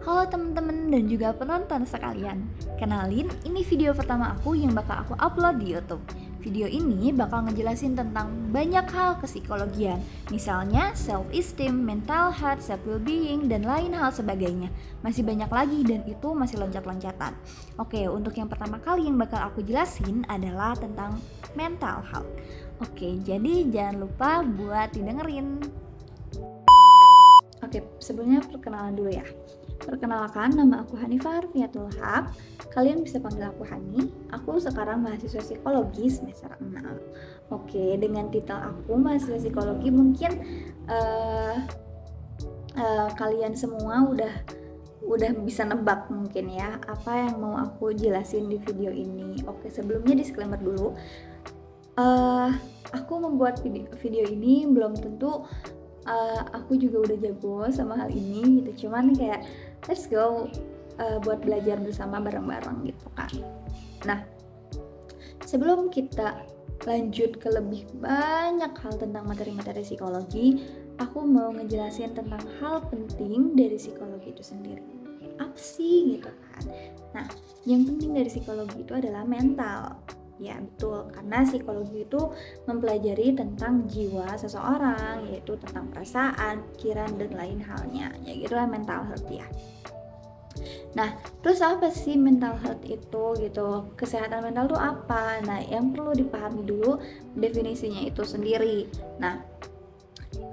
Halo teman-teman dan juga penonton sekalian. Kenalin, ini video pertama aku yang bakal aku upload di YouTube. Video ini bakal ngejelasin tentang banyak hal kesikologian, misalnya self-esteem, mental health, self-well-being, dan lain hal sebagainya. Masih banyak lagi dan itu masih loncat-loncatan. Oke, untuk yang pertama kali yang bakal aku jelasin adalah tentang mental health. Oke, jadi jangan lupa buat didengerin. Oke, sebelumnya perkenalan dulu ya. Perkenalkan, nama aku Hanifah Arfiatul Haq. Kalian bisa panggil aku Hani. Aku sekarang mahasiswa psikologi semester 6. Oke, dengan titel aku mahasiswa psikologi mungkin kalian semua udah bisa nebak mungkin ya apa yang mau aku jelasin di video ini. Oke, sebelumnya disclaimer dulu. Aku membuat video ini belum tentu aku juga udah jago sama hal ini gitu, cuman kayak let's go buat belajar bersama bareng-bareng gitu kan. Nah, sebelum kita lanjut ke lebih banyak hal tentang materi-materi psikologi, aku mau ngejelasin tentang hal penting dari psikologi itu sendiri. Apa sih gitu kan? Nah, yang penting dari psikologi itu adalah mental. Ya betul, karena psikologi itu mempelajari tentang jiwa seseorang, yaitu tentang perasaan, pikiran, dan lain halnya. Ya gitulah mental health ya. Nah, terus apa sih mental health itu gitu? Kesehatan mental itu apa? Nah, yang perlu dipahami dulu definisinya itu sendiri. Nah,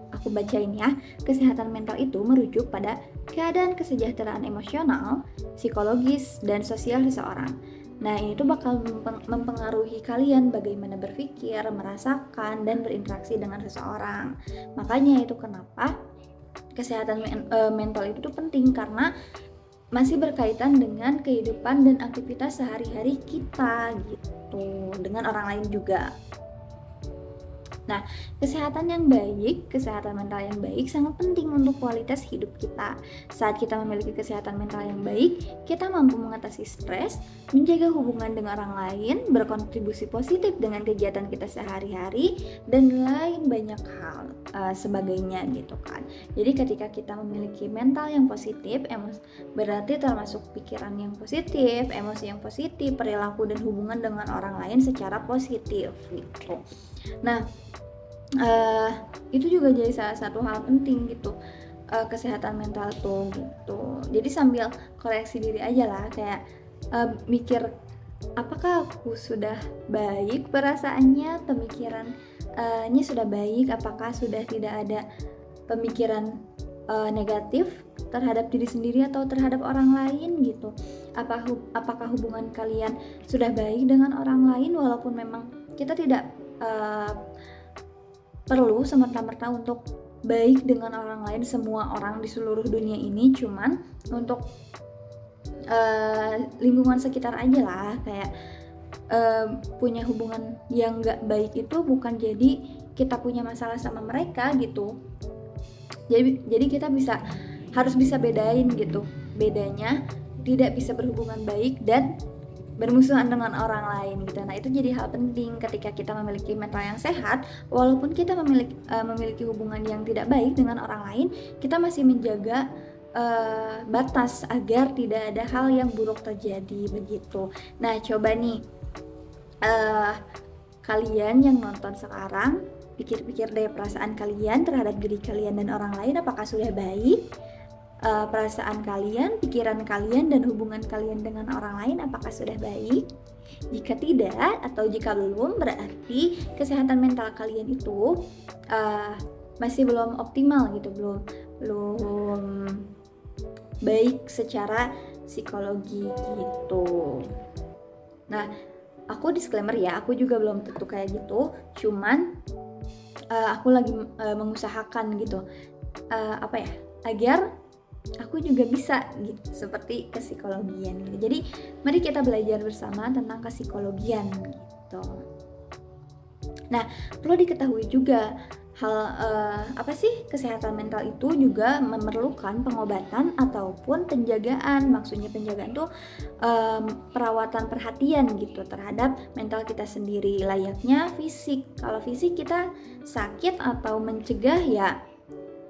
aku bacain ya. Kesehatan mental itu merujuk pada keadaan kesejahteraan emosional, psikologis, dan sosial seseorang. Nah, ini tuh bakal mempengaruhi kalian bagaimana berpikir, merasakan, dan berinteraksi dengan seseorang. Makanya itu kenapa kesehatan mental itu tuh penting, karena masih berkaitan dengan kehidupan dan aktivitas sehari-hari kita gitu, dengan orang lain juga. Nah, kesehatan mental yang baik sangat penting untuk kualitas hidup kita. Saat kita memiliki kesehatan mental yang baik, kita mampu mengatasi stres, menjaga hubungan dengan orang lain, berkontribusi positif dengan kegiatan kita sehari-hari, dan lain banyak hal sebagainya gitu kan. Jadi ketika kita memiliki mental yang positif, berarti termasuk pikiran yang positif, emosi yang positif, perilaku dan hubungan dengan orang lain secara positif gitu. Nah, itu juga jadi salah satu hal penting gitu, kesehatan mental tuh gitu. Jadi sambil koreksi diri aja lah, kayak mikir apakah aku sudah baik perasaannya, pemikirannya sudah baik, apakah sudah tidak ada pemikiran negatif terhadap diri sendiri atau terhadap orang lain gitu. Apakah hubungan kalian sudah baik dengan orang lain, walaupun memang kita tidak perlu semerta-merta untuk baik dengan orang lain, semua orang di seluruh dunia ini, cuman untuk lingkungan sekitar aja lah, kayak punya hubungan yang gak baik itu bukan jadi kita punya masalah sama mereka gitu. Jadi kita harus bisa bedain gitu, bedanya tidak bisa berhubungan baik dan bermusuhan dengan orang lain gitu. Nah, itu jadi hal penting ketika kita memiliki mental yang sehat, walaupun kita memiliki hubungan yang tidak baik dengan orang lain, kita masih menjaga batas agar tidak ada hal yang buruk terjadi begitu. Nah, coba nih kalian yang nonton sekarang, pikir-pikir deh perasaan kalian terhadap diri kalian dan orang lain, apakah sudah baik? Perasaan kalian, pikiran kalian, dan hubungan kalian dengan orang lain apakah sudah baik? Jika tidak atau jika belum, berarti kesehatan mental kalian itu masih belum optimal gitu, belum baik secara psikologi gitu. Nah, aku disclaimer ya, aku juga belum tentu kayak gitu, cuman aku lagi mengusahakan gitu, agar aku juga bisa gitu, seperti kesikologian gitu. Jadi mari kita belajar bersama tentang kesikologian gitu. Nah, perlu diketahui juga apa sih kesehatan mental itu juga memerlukan pengobatan ataupun penjagaan. Maksudnya penjagaan tuh perawatan perhatian gitu terhadap mental kita sendiri, layaknya fisik. Kalau fisik kita sakit atau mencegah ya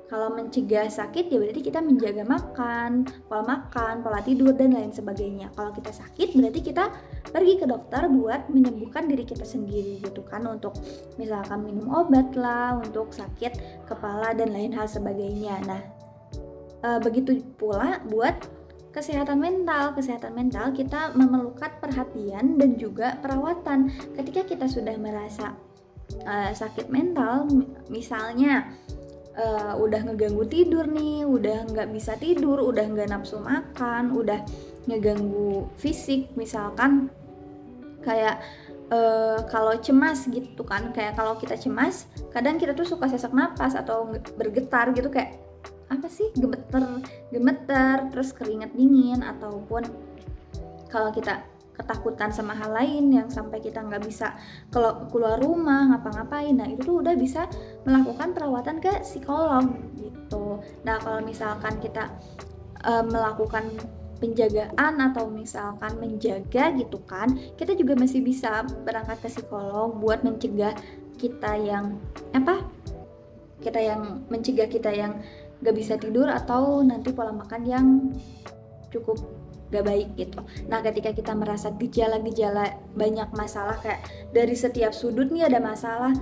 Kalau mencegah sakit ya berarti kita menjaga makan, pola tidur dan lain sebagainya. Kalau kita sakit berarti kita pergi ke dokter buat menyembuhkan diri kita sendiri gitu kan, untuk misalkan minum obat lah untuk sakit kepala dan lain hal sebagainya. Nah, begitu pula buat kesehatan mental kita memerlukan perhatian dan juga perawatan. Ketika kita sudah merasa sakit mental, misalnya udah ngeganggu tidur nih, udah nggak bisa tidur, udah nggak nafsu makan, udah ngeganggu fisik, misalkan kayak kalau cemas gitu kan, kayak kalau kita cemas kadang kita tuh suka sesak napas atau bergetar gitu, kayak apa sih, gemeter terus keringat dingin, ataupun kalau kita ketakutan sama hal lain yang sampai kita nggak bisa keluar rumah ngapa-ngapain, nah itu tuh udah bisa melakukan perawatan ke psikolog gitu. Nah kalau misalkan kita melakukan penjagaan atau misalkan menjaga gitu kan, kita juga masih bisa berangkat ke psikolog buat mencegah kita yang mencegah kita yang gak bisa tidur atau nanti pola makan yang cukup gak baik gitu. Nah ketika kita merasa gejala-gejala banyak masalah, kayak dari setiap sudut nih ada masalah,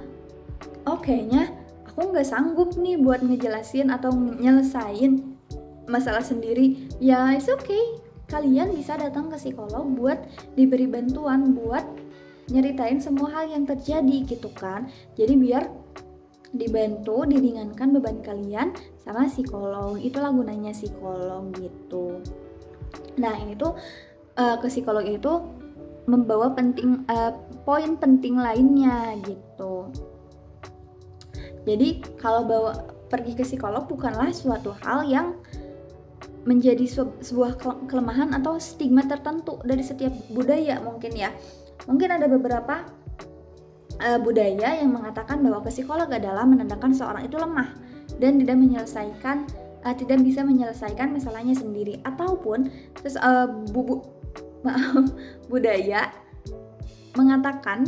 kayaknya aku gak sanggup nih buat ngejelasin atau nyelesain masalah sendiri, ya it's okay, kalian bisa datang ke psikolog buat diberi bantuan buat nyeritain semua hal yang terjadi gitu kan. Jadi biar dibantu, diringankan beban kalian sama psikolog. Itulah gunanya psikolog gitu. Nah ini tuh ke psikolog itu membawa poin penting lainnya gitu. Jadi kalau pergi ke psikolog bukanlah suatu hal yang menjadi sebuah kelemahan atau stigma tertentu dari setiap budaya mungkin ya. Mungkin ada beberapa budaya yang mengatakan bahwa ke psikolog adalah menandakan seorang itu lemah dan tidak bisa menyelesaikan masalahnya sendiri, ataupun budaya mengatakan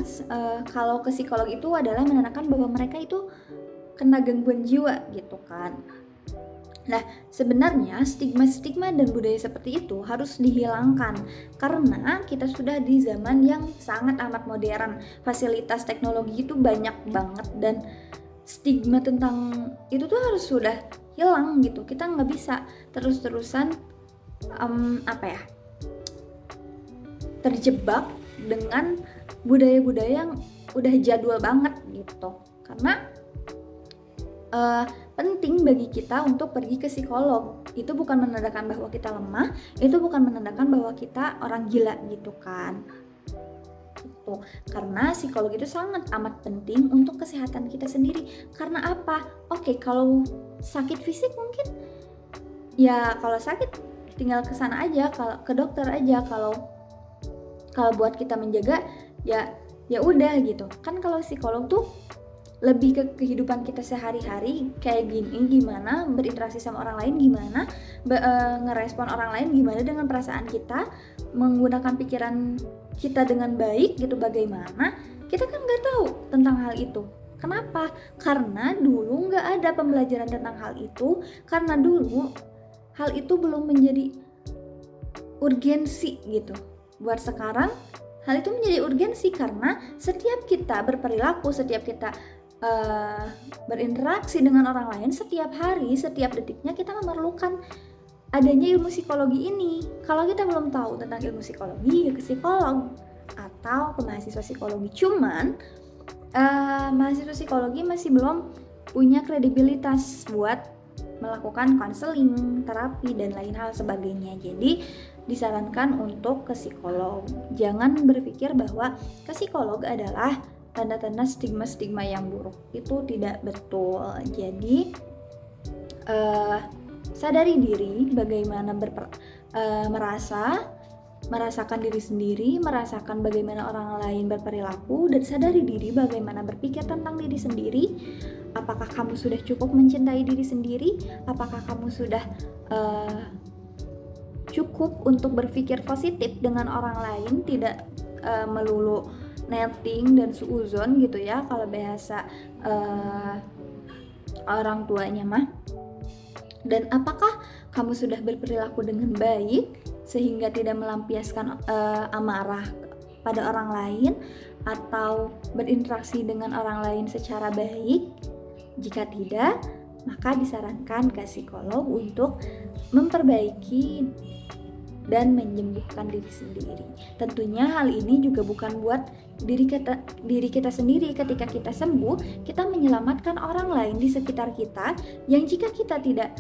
kalau ke psikolog itu adalah menandakan bahwa mereka itu kena gangguan jiwa gitu kan. Nah, sebenarnya stigma-stigma dan budaya seperti itu harus dihilangkan karena kita sudah di zaman yang sangat amat modern. Fasilitas teknologi itu banyak banget dan stigma tentang itu tuh harus sudah hilang gitu. Kita nggak bisa terus-terusan terjebak dengan budaya-budaya yang udah jadul banget gitu. Karena penting bagi kita untuk pergi ke psikolog. Itu bukan menandakan bahwa kita lemah, itu bukan menandakan bahwa kita orang gila gitu kan. Gitu. Karena psikolog itu sangat amat penting untuk kesehatan kita sendiri. Karena apa? Kalau sakit fisik mungkin ya kalau sakit tinggal ke sana aja, kalau ke dokter aja. Kalau buat kita menjaga ya udah gitu. Kan kalau psikolog tuh lebih ke kehidupan kita sehari-hari, kayak gimana berinteraksi sama orang lain, gimana ngerespon orang lain, gimana dengan perasaan kita, menggunakan pikiran kita dengan baik gitu, bagaimana. Kita kan nggak tahu tentang hal itu. Kenapa? Karena dulu nggak ada pembelajaran tentang hal itu, karena dulu hal itu belum menjadi urgensi gitu. Buat sekarang hal itu menjadi urgensi karena setiap kita berperilaku, setiap kita berinteraksi dengan orang lain, setiap hari, setiap detiknya kita memerlukan adanya ilmu psikologi ini. Kalau kita belum tahu tentang ilmu psikologi, ya ke psikolog atau ke mahasiswa psikologi. Cuman mahasiswa psikologi masih belum punya kredibilitas buat melakukan konseling, terapi, dan lain hal sebagainya. Jadi disarankan untuk ke psikolog. Jangan berpikir bahwa ke psikolog adalah tanda-tanda stigma-stigma yang buruk. Itu tidak betul. Jadi sadari diri bagaimana merasakan diri sendiri, merasakan bagaimana orang lain berperilaku, dan sadari diri bagaimana berpikir tentang diri sendiri. Apakah kamu sudah cukup mencintai diri sendiri? Apakah kamu sudah cukup untuk berpikir positif dengan orang lain, tidak melulu netting dan suuzon gitu ya kalau bahasa orang tuanya mah. Dan apakah kamu sudah berperilaku dengan baik sehingga tidak melampiaskan amarah pada orang lain atau berinteraksi dengan orang lain secara baik? Jika tidak, maka disarankan ke psikolog untuk memperbaiki dan menyembuhkan diri sendiri. Tentunya hal ini juga bukan buat diri kita sendiri. Ketika kita sembuh, kita menyelamatkan orang lain di sekitar kita yang jika kita tidak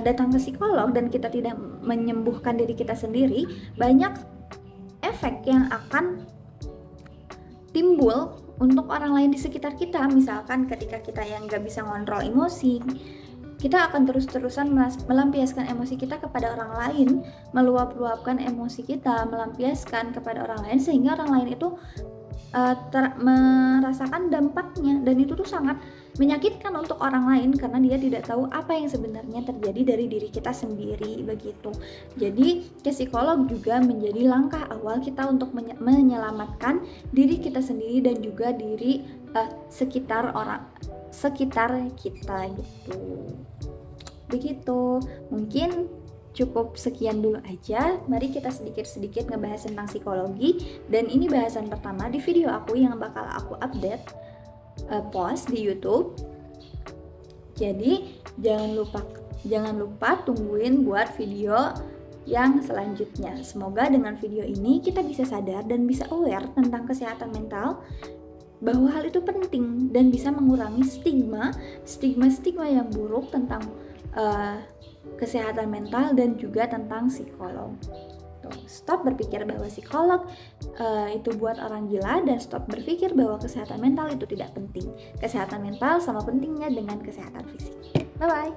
datang ke psikolog dan kita tidak menyembuhkan diri kita sendiri, banyak efek yang akan timbul untuk orang lain di sekitar kita. Misalkan ketika kita yang gak bisa ngontrol emosi, kita akan terus-terusan melampiaskan emosi kita kepada orang lain, meluap-luapkan emosi kita, melampiaskan kepada orang lain, sehingga orang lain itu merasakan dampaknya, dan itu tuh sangat menyakitkan untuk orang lain karena dia tidak tahu apa yang sebenarnya terjadi dari diri kita sendiri begitu. Jadi ke psikolog juga menjadi langkah awal kita untuk menyelamatkan diri kita sendiri dan juga diri sekitar kita gitu. Begitu. Mungkin cukup sekian dulu aja. Mari kita sedikit-sedikit ngebahas tentang psikologi, dan ini bahasan pertama di video aku yang bakal aku update post di YouTube. Jadi jangan lupa tungguin buat video yang selanjutnya. Semoga dengan video ini kita bisa sadar dan bisa aware tentang kesehatan mental, bahwa hal itu penting dan bisa mengurangi stigma yang buruk tentang kesehatan mental dan juga tentang psikolog. Stop berpikir bahwa psikolog itu buat orang gila, dan stop berpikir bahwa kesehatan mental itu tidak penting. Kesehatan mental sama pentingnya dengan kesehatan fisik. Bye bye.